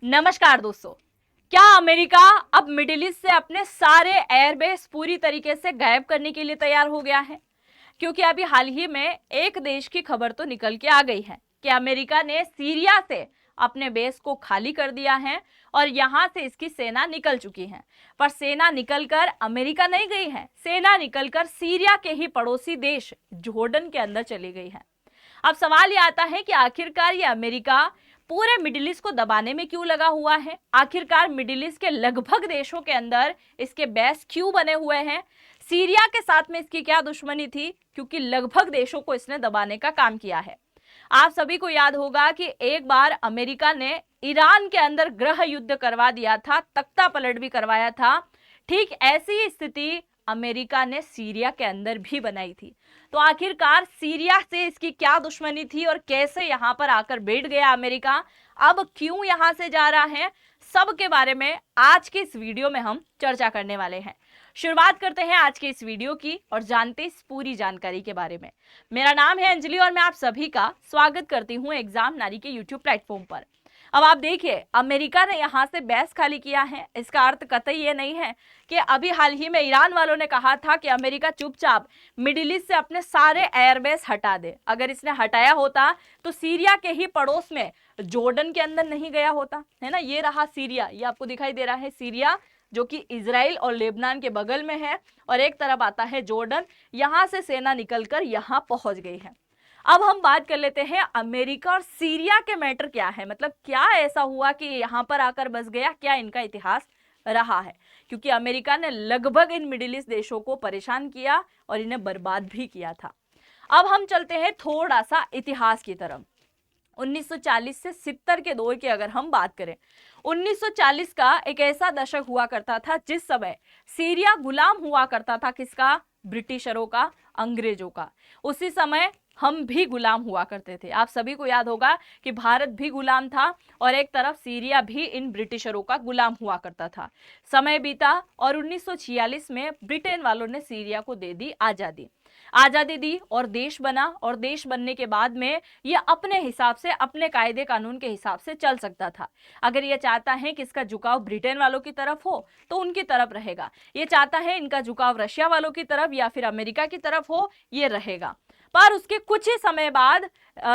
नमस्कार दोस्तों। क्या अमेरिका अब मिडिल ईस्ट से अपने सारे एयरबेस पूरी तरीके से गायब करने के लिए तैयार हो गया है? क्योंकि अभी हाल ही में एक देश की खबर तो निकल के आ गई है कि अमेरिका ने सीरिया से अपने बेस को खाली कर दिया है और यहां से इसकी सेना निकल चुकी है। पर सेना निकलकर अमेरिका नहीं गई है, सेना निकलकर सीरिया के ही पड़ोसी देश जॉर्डन के अंदर चली गई है। अब सवाल ये आता है कि आखिरकार ये अमेरिका पूरे मिडिल ईस्ट को दबाने में क्यों लगा हुआ है? आखिरकार मिडिल ईस्ट के लगभग देशों के अंदर इसके बेस क्यों बने हुए हैं? सीरिया के साथ में इसकी क्या दुश्मनी थी? क्योंकि लगभग देशों को इसने दबाने का काम किया है। आप सभी को याद होगा कि एक बार अमेरिका ने ईरान के अंदर गृह युद्ध करवा दिया था, तख्ता पलट भी करवाया था। ठीक ऐसी स्थिति अमेरिका ने सीरिया के अंदर भी बनाई थी। तो आखिरकार सीरिया से इसकी क्या दुश्मनी थी और कैसे यहां पर आकर बैठ गया अमेरिका? अब क्यों यहां से जा रहा है? सब के बारे में आज के इस वीडियो में हम चर्चा करने वाले हैं। शुरुआत करते हैं आज के इस वीडियो की और जानते इस पूरी जानकारी के बारे में। मेरा नाम है अंजलि और मैं आप सभी का स्वागत करती हूं एग्जाम नारी के यूट्यूब प्लेटफॉर्म पर। अब आप देखिए, अमेरिका ने यहां से बेस खाली किया है, इसका अर्थ कतई ये नहीं है कि अभी हाल ही में ईरान वालों ने कहा था कि अमेरिका चुपचाप मिडिल ईस्ट से अपने सारे एयरबेस हटा दे। अगर इसने हटाया होता तो सीरिया के ही पड़ोस में जॉर्डन के अंदर नहीं गया होता, है ना। ये रहा सीरिया, ये आपको दिखाई दे रहा है सीरिया, जो कि इजराइल और लेबनान के बगल में है, और एक तरफ आता है जॉर्डन। यहां से सेना निकलकर यहां पहुंच गई है। अब हम बात कर लेते हैं अमेरिका और सीरिया के मैटर क्या है, मतलब क्या ऐसा हुआ कि यहां पर आकर बस गया, क्या इनका इतिहास रहा है। क्योंकि अमेरिका ने लगभग इन मिडिल ईस्ट देशों को परेशान किया और इन्हें बर्बाद भी किया था। अब हम चलते हैं थोड़ा सा इतिहास की तरफ। 1940 से 70 के दौर की अगर हम बात करें, 1940 का एक ऐसा दशक हुआ करता था जिस समय सीरिया गुलाम हुआ करता था किसका? ब्रिटिशरों का, अंग्रेजों का। उसी समय हम भी गुलाम हुआ करते थे। आप सभी को याद होगा कि भारत भी गुलाम था और एक तरफ सीरिया भी इन ब्रिटिशरों का गुलाम हुआ करता था। समय बीता और 1946 में ब्रिटेन वालों ने सीरिया को दे दी आज़ादी। आज़ादी दी और देश बना, और देश बनने के बाद में ये अपने हिसाब से, अपने कायदे कानून के हिसाब से चल सकता था। अगर ये चाहता है कि इसका झुकाव ब्रिटेन वालों की तरफ हो तो उनकी तरफ रहेगा, ये चाहता है इनका झुकाव रशिया वालों की तरफ या फिर अमेरिका की तरफ हो, ये रहेगा। पर उसके कुछ ही समय बाद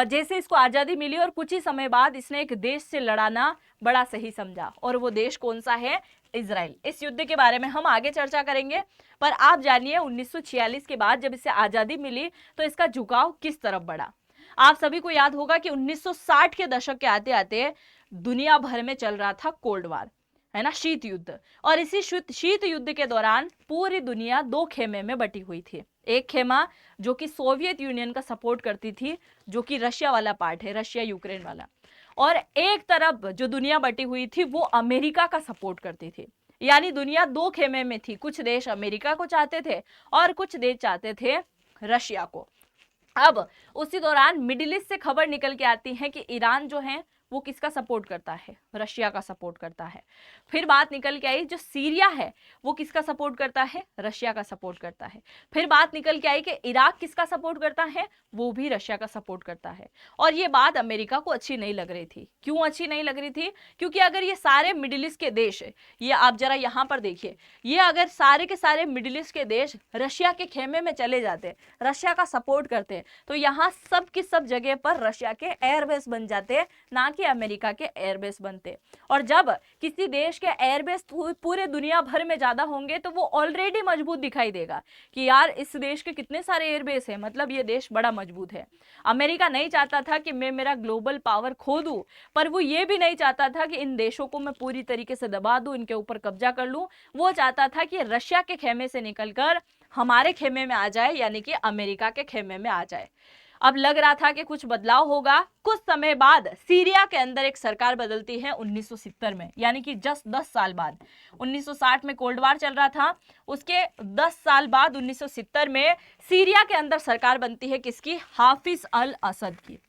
जैसे इसको आज़ादी मिली और कुछ ही समय बाद इसने एक देश से लड़ाना बड़ा सही समझा, और वो देश कौन सा है? इजराइल। इस युद्ध के बारे में हम आगे चर्चा करेंगे, पर आप जानिए 1946 के बाद जब इसे आज़ादी मिली तो इसका झुकाव किस तरफ बढ़ा। आप सभी को याद होगा कि 1960 के दशक के आते आते दुनिया भर में चल रहा था कोल्ड वार, है ना, शीत युद्ध। और इसी शीत युद्ध के दौरान पूरी दुनिया दो खेमे में बटी हुई थी। एक खेमा जो कि सोवियत यूनियन का सपोर्ट करती थी, जो कि रशिया वाला पार्ट है, रशिया यूक्रेन वाला, और एक तरफ जो दुनिया बटी हुई थी वो अमेरिका का सपोर्ट करती थी। यानी दुनिया दो खेमे में थी, कुछ देश अमेरिका को चाहते थे और कुछ देश चाहते थे रशिया को। अब उसी दौरान मिडिल ईस्ट से खबर निकल के आती है कि ईरान जो है वो किसका सपोर्ट करता है? रशिया का सपोर्ट करता है। फिर बात निकल के आई जो सीरिया है वो किसका सपोर्ट करता है? रशिया का सपोर्ट करता है। फिर बात निकल के आई कि इराक किसका सपोर्ट करता है? वो भी रशिया का सपोर्ट करता है। और ये बात अमेरिका को अच्छी नहीं लग रही थी। क्यों अच्छी नहीं लग रही थी? क्योंकि अगर ये सारे मिडिल ईस्ट के देश, ये आप जरा यहाँ पर देखिए, ये अगर सारे के सारे मिडिल ईस्ट के देश रशिया के खेमे में चले जाते, रशिया का सपोर्ट करते, तो यहाँ सब की सब जगह पर रशिया के एयरबेस बन जाते, ना कि अमेरिका के एयरबेस बनते। और जब किसी देश के एयरबेस पूरे दुनिया भर में ज्यादा होंगे तो वो ऑलरेडी मजबूत दिखाई देगा कि यार इस देश के कितने सारे एयरबेस हैं, मतलब ये देश बड़ा मजबूत है। अमेरिका नहीं चाहता था कि मैं मेरा ग्लोबल पावर खो दूं, पर वो ये भी नहीं चाहता था कि इन देशों को मैं पूरी तरीके से दबा दूं, इनके ऊपर कब्जा कर लूं। वो चाहता था कि रशिया के खेमे से निकलकर हमारे खेमे में आ जाए, यानी कि अमेरिका के खेमे में आ जाए। अब लग रहा था कि कुछ बदलाव होगा। कुछ समय बाद सीरिया के अंदर एक सरकार बदलती है 1970 में, यानी कि जस्ट 10 साल बाद। 1960 में कोल्ड वार चल रहा था, उसके 10 साल बाद 1970 में सीरिया के अंदर सरकार बनती है किसकी? हाफिज अल असद की।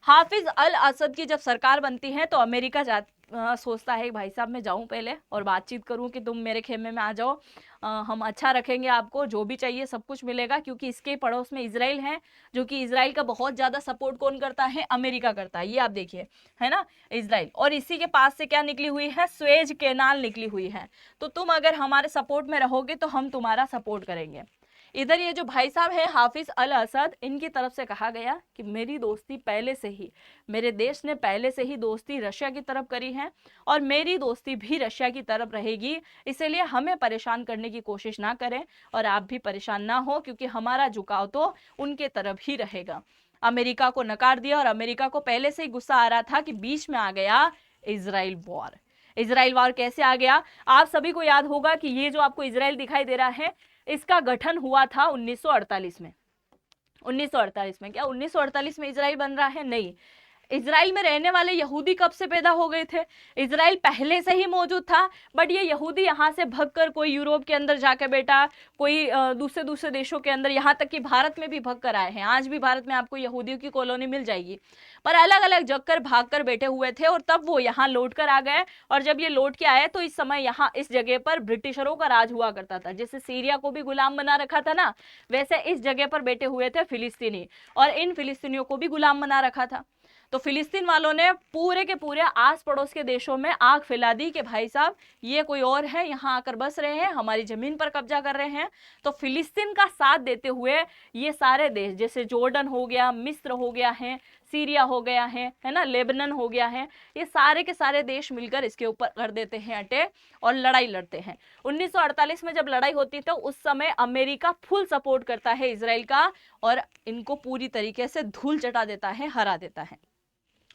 हाफिज अल असद की जब सरकार बनती है तो अमेरिका सोचता है भाई साहब मैं जाऊं पहले और बातचीत करूं कि तुम मेरे खेमे में आ जाओ, हम अच्छा रखेंगे, आपको जो भी चाहिए सब कुछ मिलेगा, क्योंकि इसके पड़ोस में इजराइल है, जो कि इजराइल का बहुत ज्यादा सपोर्ट कौन करता है, अमेरिका करता है, ये आप देखिए, है ना, इजराइल। और इसी के पास से क्या निकली हुई है, स्वेज कैनाल निकली हुई है, तो तुम अगर हमारे सपोर्ट में रहोगे तो हम तुम्हारा सपोर्ट करेंगे। इधर ये जो भाई साहब हैं हाफिज अल असद, इनकी तरफ से कहा गया कि मेरी दोस्ती पहले से ही, मेरे देश ने पहले से ही दोस्ती रशिया की तरफ करी है और मेरी दोस्ती भी रशिया की तरफ रहेगी, इसलिए हमें परेशान करने की कोशिश ना करें और आप भी परेशान ना हो, क्योंकि हमारा झुकाव तो उनके तरफ ही रहेगा। अमेरिका को नकार दिया और अमेरिका को पहले से ही गुस्सा आ रहा था कि बीच में आ गया इजराइल वॉर। इजराइल वॉर कैसे आ गया, आप सभी को याद होगा कि ये जो आपको इजराइल दिखाई दे रहा है, इसका गठन हुआ था 1948 में। 1948 में, क्या 1948 में इजराइल बन रहा है? नहीं, इजराइल में रहने वाले यहूदी कब से पैदा हो गए थे? इजराइल पहले से ही मौजूद था, बट ये यहूदी यहाँ से भगकर कोई यूरोप के अंदर जाके बैठा, कोई दूसरे दूसरे देशों के अंदर, यहाँ तक कि भारत में भी भग कर आए हैं। आज भी भारत में आपको यहूदियों की कॉलोनी मिल जाएगी, पर अलग अलग जगह भाग कर बैठे हुए थे और तब वो यहाँ लौट कर आ गए। और जब ये लौट के आए तो इस समय यहाँ इस जगह पर ब्रिटिशरों का राज हुआ करता था। जैसे सीरिया को भी गुलाम बना रखा था ना, वैसे इस जगह पर बैठे हुए थे फिलिस्तीनी, और इन फिलिस्तीनियों को भी गुलाम बना रखा था। तो फिलिस्तीन वालों ने पूरे के पूरे आस पड़ोस के देशों में आग फैला दी कि भाई साहब ये कोई और है, यहाँ आकर बस रहे हैं, हमारी जमीन पर कब्जा कर रहे हैं। तो फिलिस्तीन का साथ देते हुए ये सारे देश, जैसे जॉर्डन हो गया, मिस्र हो गया है, सीरिया हो गया है ना, लेबनान हो गया है, ये सारे के सारे देश मिलकर इसके ऊपर कर देते हैं अटैक और लड़ाई लड़ते हैं। 1948 में जब लड़ाई होती तो उस समय अमेरिका फुल सपोर्ट करता है इजराइल का और इनको पूरी तरीके से धूल चटा देता है, हरा देता है।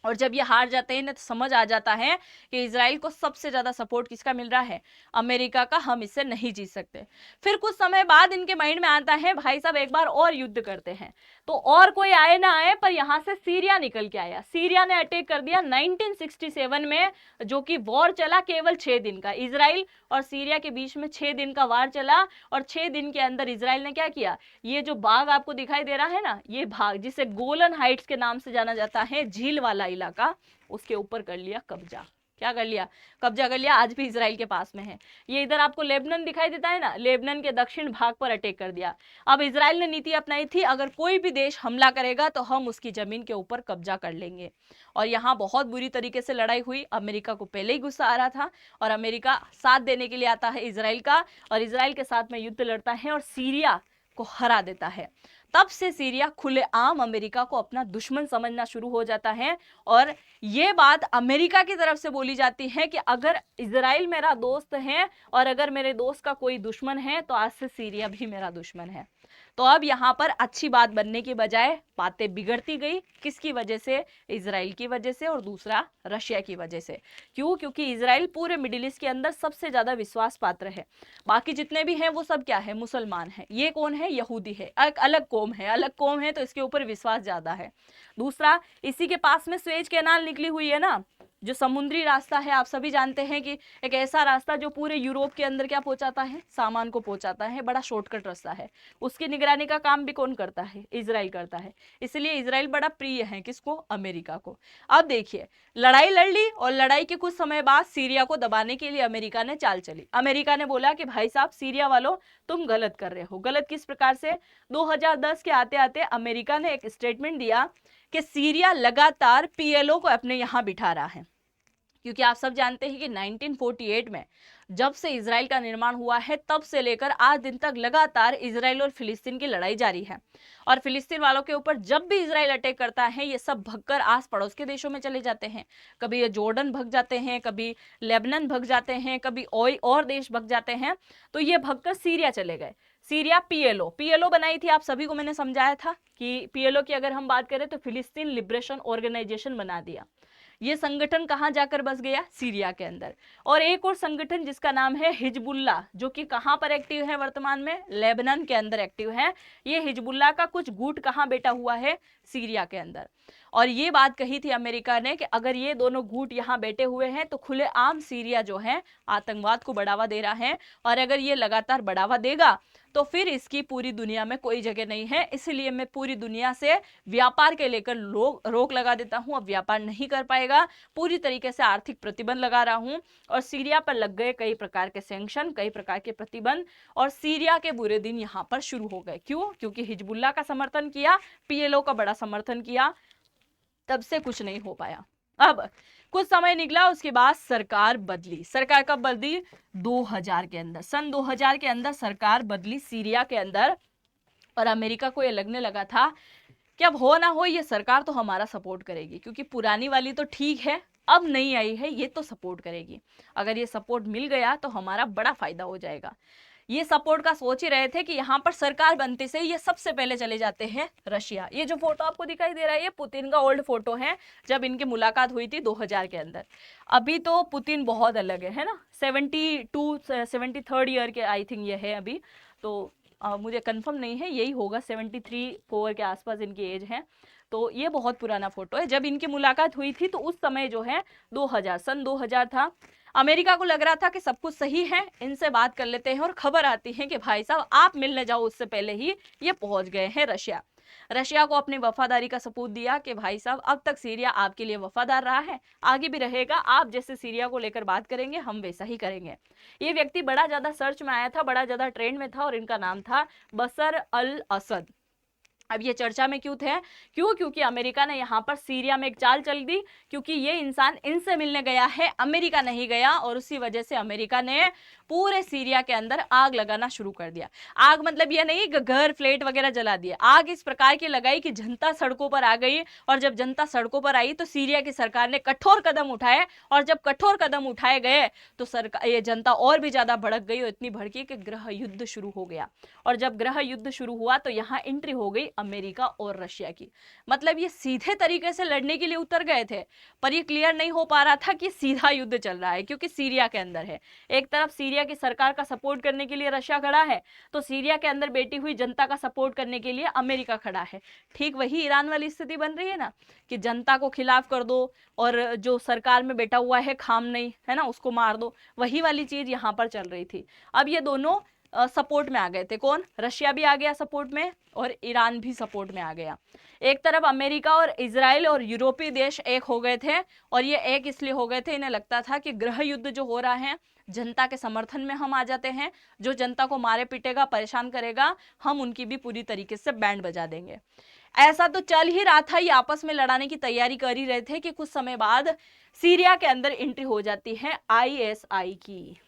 और जब ये हार जाते हैं ना, तो समझ आ जाता है कि इजराइल को सबसे ज्यादा सपोर्ट किसका मिल रहा है, अमेरिका का, हम इससे नहीं जीत सकते। फिर कुछ समय बाद इनके माइंड में आता है भाई साहब एक बार और युद्ध करते हैं। तो और कोई आए ना आए, पर यहाँ से सीरिया निकल के आया। सीरिया ने अटैक कर दिया 1967 में, जो कि वॉर चला केवल 6 दिन का। इजराइल और सीरिया के बीच में 6 दिन का वार चला और 6 दिन के अंदर इजराइल ने क्या किया, ये जो बाग आपको दिखाई दे रहा है ना, ये भाग जिसे गोलन हाइट्स के नाम से जाना जाता है, झील वाला इलाका, उसके ऊपर कर लिया कब्जा। क्या कर लिया, कब्जा कर लिया। आज भी इजराइल के पास में है। ये इधर आपको लेबनान दिखाई देता है ना, लेबनान के दक्षिण भाग पर अटैक कर दिया। अब इजराइल ने नीति अपनाई थी, अगर कोई भी देश हमला करेगा तो हम उसकी जमीन के ऊपर कब्जा कर लेंगे। और यहाँ बहुत बुरी तरीके से लड़ाई हुई। अमेरिका को पहले ही गुस्सा आ रहा था और अमेरिका साथ देने के लिए आता है इजराइल का, और इजराइल के साथ में युद्ध लड़ता है और सीरिया को हरा देता है। तब से सीरिया खुलेआम अमेरिका को अपना दुश्मन समझना शुरू हो जाता है। और ये बात अमेरिका की तरफ से बोली जाती है कि अगर इजराइल मेरा दोस्त है और अगर मेरे दोस्त का कोई दुश्मन है तो आज से सीरिया भी मेरा दुश्मन है। तो अब यहाँ पर अच्छी बात बनने की बजाय बातें बिगड़ती गई। किसकी वजह से, इजराइल की वजह से, और दूसरा रशिया की वजह से। क्यों? क्योंकि इजराइल पूरे मिडिल ईस्ट के अंदर सबसे ज्यादा विश्वास पात्र है। बाकी जितने भी हैं वो सब क्या है, मुसलमान है। ये कौन है, यहूदी है, एक अलग कौम है, अलग कौम है तो इसके ऊपर विश्वास ज्यादा है। दूसरा, इसी के पास में स्वेज कैनाल निकली हुई है ना, जो समुद्री रास्ता है, आप सभी जानते हैं कि एक ऐसा रास्ता जो पूरे यूरोप के अंदर क्या पहुंचाता है, सामान को पहुंचाता है, बड़ा शॉर्टकट रास्ता है। उसकी निगरानी का काम भी कौन करता है, इजराइल करता है। इसलिए इजराइल बड़ा प्रिय है किसको, अमेरिका को। अब देखिए, लड़ाई लड़ ली और लड़ाई के कुछ समय बाद सीरिया को दबाने के लिए अमेरिका ने चाल चली। अमेरिका ने बोला कि भाई साहब सीरिया वालों तुम गलत कर रहे हो। गलत किस प्रकार से, 2010 के आते आते अमेरिका ने एक स्टेटमेंट दिया कि सीरिया लगातार पीएलओ को अपने यहां बिठा रहा है। क्योंकि आप सब जानते हैं कि 1948 में जब से इजराइल का निर्माण हुआ है तब से लेकर आज दिन तक लगातार इजराइल और फिलिस्तीन की लड़ाई जारी है। और फिलिस्तीन वालों के ऊपर जब भी इजराइल अटैक करता है ये सब भगकर आस पड़ोस के देशों में चले जाते हैं। कभी ये जॉर्डन भग जाते हैं, कभी लेबनान भग जाते हैं, कभी और देश भग जाते हैं। तो ये भगकर सीरिया चले गए। सीरिया पीएलओ बनाई थी, आप सभी को मैंने समझाया था कि पीएलओ की अगर हम बात करें तो फिलिस्तीन लिबरेशन ऑर्गेनाइजेशन बना दिया। ये संगठन कहां जाकर बस गया, सीरिया के अंदर। और एक और संगठन जिसका नाम है हिजबुल्ला, जो कि कहां पर एक्टिव है वर्तमान में, लेबनान के अंदर एक्टिव है। ये हिजबुल्ला का कुछ गुट कहां बैठा हुआ है, सीरिया के अंदर। और ये बात कही थी अमेरिका ने कि अगर ये दोनों गुट यहाँ बैठे हुए हैं तो खुलेआम सीरिया जो है आतंकवाद को बढ़ावा दे रहा है, और अगर ये लगातार बढ़ावा देगा तो फिर इसकी पूरी दुनिया में कोई जगह नहीं है। इसलिए मैं पूरी दुनिया से व्यापार के लेकर रोक लगा देता हूं। अब व्यापार नहीं कर पाएगा, पूरी तरीके से आर्थिक प्रतिबंध लगा रहा हूं। और सीरिया पर लग गए कई प्रकार के सैंक्शन, कई प्रकार के प्रतिबंध, और सीरिया के बुरे दिन यहां पर शुरू हो गए। क्यों? क्योंकि हिजबुल्लाह का समर्थन किया, पीएलओ का बड़ा समर्थन किया, तब से कुछ नहीं हो पाया। अब कुछ समय निकला, उसके बाद सरकार बदली। सरकार कब बदली? 2000 के अंदर, सन 2000 के अंदर सरकार बदली सीरिया के अंदर। और अमेरिका को ये लगने लगा था कि अब हो ना हो ये सरकार तो हमारा सपोर्ट करेगी, क्योंकि पुरानी वाली तो ठीक है, अब नई आई है ये तो सपोर्ट करेगी। अगर ये सपोर्ट मिल गया तो हमारा बड़ा फायदा हो जाएगा। ये सपोर्ट का सोच ही रहे थे कि यहाँ पर सरकार बनते से ये सबसे पहले चले जाते हैं रशिया। ये जो फोटो आपको दिखाई दे रहा है ये पुतिन का ओल्ड फोटो है, जब इनकी मुलाकात हुई थी 2000 के अंदर। अभी तो पुतिन बहुत अलग है ना, 73rd ईयर के आई थिंक ये है अभी तो। मुझे कंफर्म नहीं है, यही होगा, 73-4 के आसपास इनकी एज है। तो ये बहुत पुराना फोटो है। जब इनकी मुलाकात हुई थी तो उस समय जो है 2000, सन 2000 था। अमेरिका को लग रहा था कि सब कुछ सही है, इनसे बात कर लेते हैं, और खबर आती है कि भाई साहब आप मिलने जाओ उससे पहले ही ये पहुंच गए हैं रशिया। रशिया को अपनी वफादारी का सबूत दिया कि भाई साहब अब तक सीरिया आपके लिए वफादार रहा है, आगे भी रहेगा। आप जैसे सीरिया को लेकर बात करेंगे हम वैसा ही करेंगे। ये व्यक्ति बड़ा ज्यादा सर्च में आया था, बड़ा ज्यादा ट्रेंड में था, और इनका नाम था बशर अल असद। अब ये चर्चा में क्यों थे? क्योंकि अमेरिका ने यहाँ पर सीरिया में एक चाल चल दी, क्योंकि ये इंसान इनसे मिलने गया है, अमेरिका नहीं गया, और उसी वजह से अमेरिका ने पूरे सीरिया के अंदर आग लगाना शुरू कर दिया। आग मतलब ये नहीं कि घर फ्लैट वगैरह जला दिए, आग इस प्रकार की लगाई कि जनता सड़कों पर आ गई। और जब जनता सड़कों पर आई तो सीरिया की सरकार ने कठोर कदम उठाए, और जब कठोर कदम उठाए गए तो सरकार, ये जनता और भी ज्यादा भड़क गई, और इतनी भड़की कि गृह युद्ध शुरू हो गया। और जब गृह युद्ध शुरू हुआ तो यहाँ एंट्री हो गई अमेरिका और रशिया की। मतलब ये सीधे तरीके से लड़ने के लिए उतर गए थे, पर ये क्लियर नहीं हो पा रहा था कि सीधा युद्ध चल रहा है, क्योंकि सीरिया के अंदर है। एक तरफ सीरिया की सरकार का सपोर्ट करने के लिए रशिया खड़ा है, तो सीरिया के अंदर बैठी हुई जनता का सपोर्ट करने के लिए अमेरिका खड़ा है। ठीक वही ईरान वाली स्थिति बन रही है ना, कि जनता को खिलाफ कर दो और जो सरकार में बैठा हुआ है खामनेई है ना उसको मार दो। वही वाली चीज यहाँ पर चल रही थी। अब ये दोनों सपोर्ट में आ गए थे। कौन? रशिया भी आ गया सपोर्ट में, और ईरान भी सपोर्ट में आ गया। एक तरफ अमेरिका और इजराइल और यूरोपीय देश एक हो गए थे, और ये एक इसलिए हो गए थे, इन्हें लगता था कि गृह युद्ध जो हो रहा है जनता के समर्थन में हम आ जाते हैं, जो जनता को मारे पीटेगा, परेशान करेगा, हम उनकी भी पूरी तरीके से बैंड बजा देंगे। ऐसा तो चल ही रहा था, ये आपस में लड़ाने की तैयारी कर ही रहे थे कि कुछ समय बाद सीरिया के अंदर एंट्री हो जाती है आईएसआई की।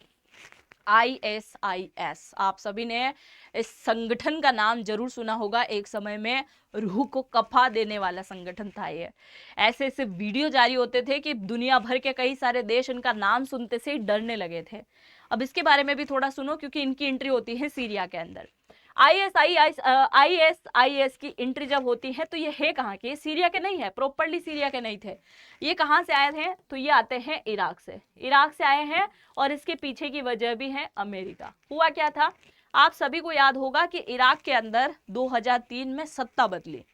ISIS, आप सभी ने इस संगठन का नाम जरूर सुना होगा। एक समय में रूह को कफा देने वाला संगठन था ये। ऐसे ऐसे वीडियो जारी होते थे कि दुनिया भर के कई सारे देश इनका नाम सुनते से ही डरने लगे थे। अब इसके बारे में भी थोड़ा सुनो, क्योंकि इनकी एंट्री होती है सीरिया के अंदर। ISIS की एंट्री जब होती है तो ये है कहाँ के? सीरिया के नहीं है, प्रॉपरली सीरिया के नहीं थे। ये कहाँ से आए थे? तो ये आते हैं इराक से। इराक से आए हैं, और इसके पीछे की वजह भी है अमेरिका। हुआ क्या था, आप सभी को याद होगा कि इराक के अंदर 2003 में सत्ता बदली।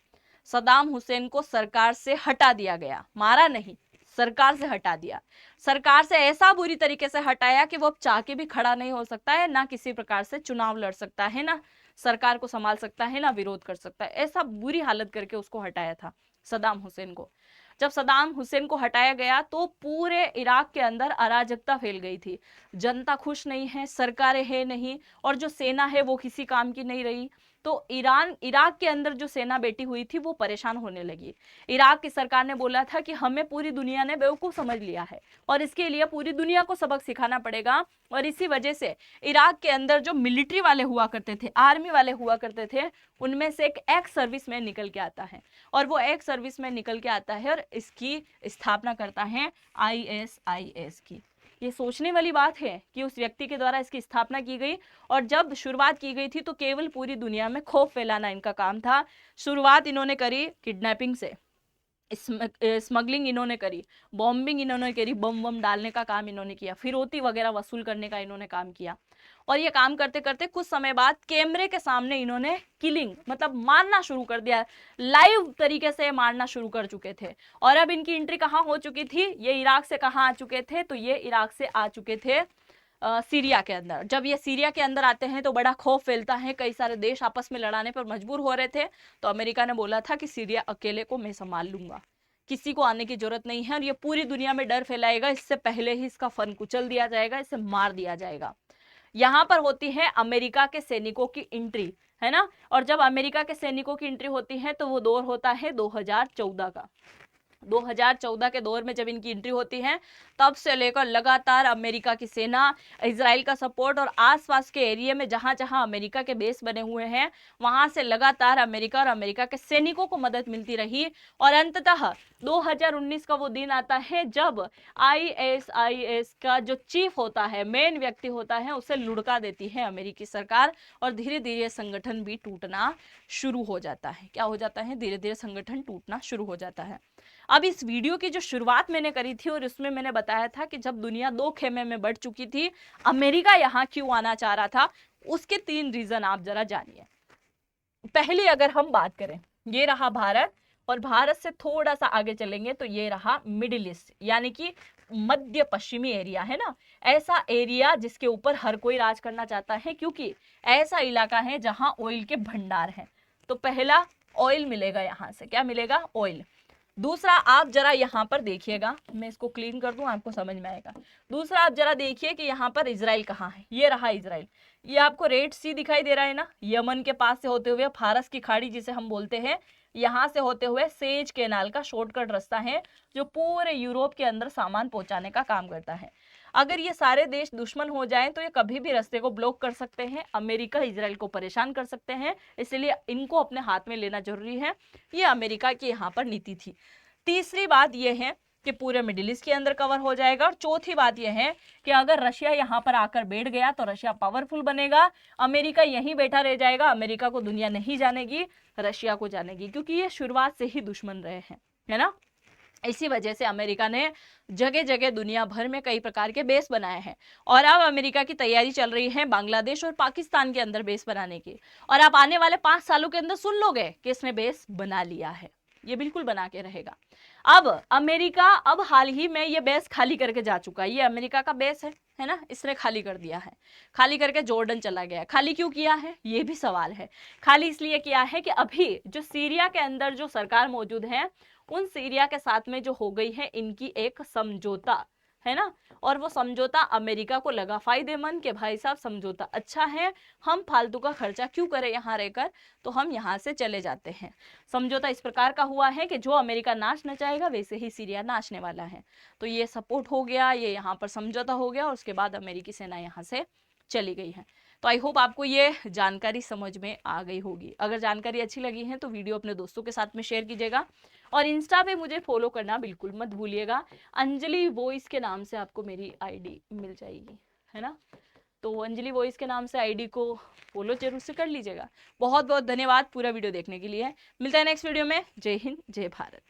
सद्दाम हुसैन को सरकार से हटा दिया गया, मारा नहीं, सरकार से हटा दिया। सरकार से ऐसा बुरी तरीके से हटाया कि वो अब चाह के भी खड़ा नहीं हो सकता है, ना किसी प्रकार से चुनाव लड़ सकता है, ना सरकार को संभाल सकता है, ना विरोध कर सकता है। ऐसा बुरी हालत करके उसको हटाया था सद्दाम हुसैन को। जब सद्दाम हुसैन को हटाया गया तो पूरे इराक के अंदर अराजकता फैल गई थी। जनता खुश नहीं है, सरकारें है नहीं, और जो सेना है वो किसी काम की नहीं रही। तो इराक के अंदर जो सेना बैठी हुई थी वो परेशान होने लगी। इराक की सरकार ने बोला था कि हमें पूरी दुनिया ने बेवकूफ समझ लिया है, और इसके लिए पूरी दुनिया को सबक सिखाना पड़ेगा। और इसी वजह से इराक के अंदर जो मिलिट्री वाले हुआ करते थे, आर्मी वाले हुआ करते थे, उनमें से एक एक्स सर्विसमैन निकल के आता है, और वो एक्स सर्विसमैन निकल के आता है और इसकी स्थापना करता है ISIS की। ये सोचने वाली बात है कि उस व्यक्ति के द्वारा इसकी स्थापना की गई। और जब शुरुआत की गई थी तो केवल पूरी दुनिया में खौफ फैलाना इनका काम था। शुरुआत इन्होंने करी किडनैपिंग से, स्मगलिंग इन्होंने करी, बॉम्बिंग इन्होंने करी, बम बम डालने का काम इन्होंने किया, फिरौती वगैरह वसूल करने का इन्होंने काम किया। और ये काम करते करते कुछ समय बाद कैमरे के सामने इन्होंने किलिंग मतलब मारना शुरू कर दिया, लाइव तरीके से मारना शुरू कर चुके थे। और अब इनकी एंट्री कहाँ हो चुकी थी? ये इराक से कहाँ आ चुके थे? तो ये इराक से आ चुके थे सीरिया के अंदर। जब ये सीरिया के अंदर आते हैं तो बड़ा खौफ फैलता है, कई सारे देश आपस में लड़ाने पर मजबूर हो रहे थे। तो अमेरिका ने बोला था कि सीरिया अकेले को मैं संभाल लूंगा, किसी को आने की जरूरत नहीं है, और ये पूरी दुनिया में डर फैलाएगा, इससे पहले ही इसका फन कुचल दिया जाएगा, इसे मार दिया जाएगा। यहाँ पर होती है अमेरिका के सैनिकों की एंट्री, है ना। और जब अमेरिका के सैनिकों की एंट्री होती है तो वो दौर होता है 2014 का। 2014 के दौर में जब इनकी एंट्री होती है, तब से लेकर लगातार अमेरिका की सेना, इजराइल का सपोर्ट और आसपास के एरिया में जहां जहां अमेरिका के बेस बने हुए हैं, वहां से लगातार अमेरिका और अमेरिका के सैनिकों को मदद मिलती रही। और अंततः 2019 का वो दिन आता है जब ISIS का जो चीफ होता है, मेन व्यक्ति होता है, उसे लुढ़का देती है अमेरिकी सरकार, और धीरे धीरे संगठन भी टूटना शुरू हो जाता है। क्या हो जाता है? धीरे धीरे संगठन टूटना शुरू हो जाता है। अब इस वीडियो की जो शुरुआत मैंने करी थी और उसमें मैंने बताया था कि जब दुनिया दो खेमे में बढ़ चुकी थी, अमेरिका यहां क्यों आना चाह रहा था, उसके 3 रीजन आप जरा जानिए। पहली अगर हम बात करें, ये रहा भारत, और भारत से थोड़ा सा आगे चलेंगे तो ये रहा मिडिल ईस्ट, यानी कि मध्य पश्चिमी एरिया, है ना। ऐसा एरिया जिसके ऊपर हर कोई राज करना चाहता है, क्योंकि ऐसा इलाका है जहां ऑयल के भंडार हैं। तो पहला, ऑयल मिलेगा यहां से। क्या मिलेगा? ऑयल। दूसरा, आप जरा यहाँ पर देखिएगा, मैं इसको क्लीन कर दूं, आपको समझ में आएगा। दूसरा, आप जरा देखिए कि यहाँ पर इजराइल कहाँ है। ये रहा इजराइल। ये आपको रेड सी दिखाई दे रहा है ना, यमन के पास से होते हुए फारस की खाड़ी जिसे हम बोलते हैं, यहाँ से होते हुए सेज कैनाल का शॉर्टकट रास्ता है जो पूरे यूरोप के अंदर सामान पहुंचाने का काम करता है। अगर ये सारे देश दुश्मन हो जाएं तो ये कभी भी रास्ते को ब्लॉक कर सकते हैं, अमेरिका इजराइल को परेशान कर सकते हैं, इसलिए इनको अपने हाथ में लेना जरूरी है। ये अमेरिका की यहाँ पर नीति थी। तीसरी बात यह है कि पूरे मिडिल ईस्ट के अंदर कवर हो जाएगा। और चौथी बात यह है कि अगर रशिया यहाँ पर आकर बैठ गया तो रशिया पावरफुल बनेगा, अमेरिका यहीं बैठा रह जाएगा, अमेरिका को दुनिया नहीं जानेगी, रशिया को जानेगी, क्योंकि ये शुरुआत से ही दुश्मन रहे हैं, है ना। इसी वजह से अमेरिका ने जगह जगह दुनिया भर में कई प्रकार के बेस बनाए हैं, और अब अमेरिका की तैयारी चल रही है बांग्लादेश और पाकिस्तान के अंदर बेस बनाने की। और आप आने वाले 5 सालों के अंदर सुन लोगे कि इसने बेस बना लिया है, ये बिल्कुल बना के रहेगा। अब अमेरिका अब हाल ही में ये बेस खाली करके जा चुका है। ये अमेरिका का बेस है ना, इसने खाली कर दिया है, खाली करके जॉर्डन चला गया। खाली क्यों किया है, ये भी सवाल है। खाली इसलिए किया है कि अभी जो सीरिया के अंदर जो सरकार मौजूद है, उन सीरिया के साथ में जो हो गई है इनकी एक समझौता, है ना। और वो समझौता अमेरिका को लगा फायदेमंद कि भाई साहब समझौता अच्छा है, हम फालतू का खर्चा क्यों करें यहाँ रहकर, तो हम यहाँ से चले जाते हैं। समझौता इस प्रकार का हुआ है कि जो अमेरिका नाचना चाहेगा वैसे ही सीरिया नाचने वाला है। तो ये सपोर्ट हो गया, ये यहाँ पर समझौता हो गया, और उसके बाद अमेरिकी सेना यहाँ से चली गई है। तो आई होप आपको ये जानकारी समझ में आ गई होगी। अगर जानकारी अच्छी लगी है तो वीडियो अपने दोस्तों के साथ में शेयर कीजिएगा, और इंस्टा पे मुझे फॉलो करना बिल्कुल मत भूलिएगा। अंजलि वॉइस के नाम से आपको मेरी आईडी मिल जाएगी, है ना। तो अंजलि वॉइस के नाम से आईडी को फॉलो जरूर से कर लीजिएगा। बहुत बहुत धन्यवाद पूरा वीडियो देखने के लिए। मिलता है नेक्स्ट वीडियो में। जय हिंद, जय भारत।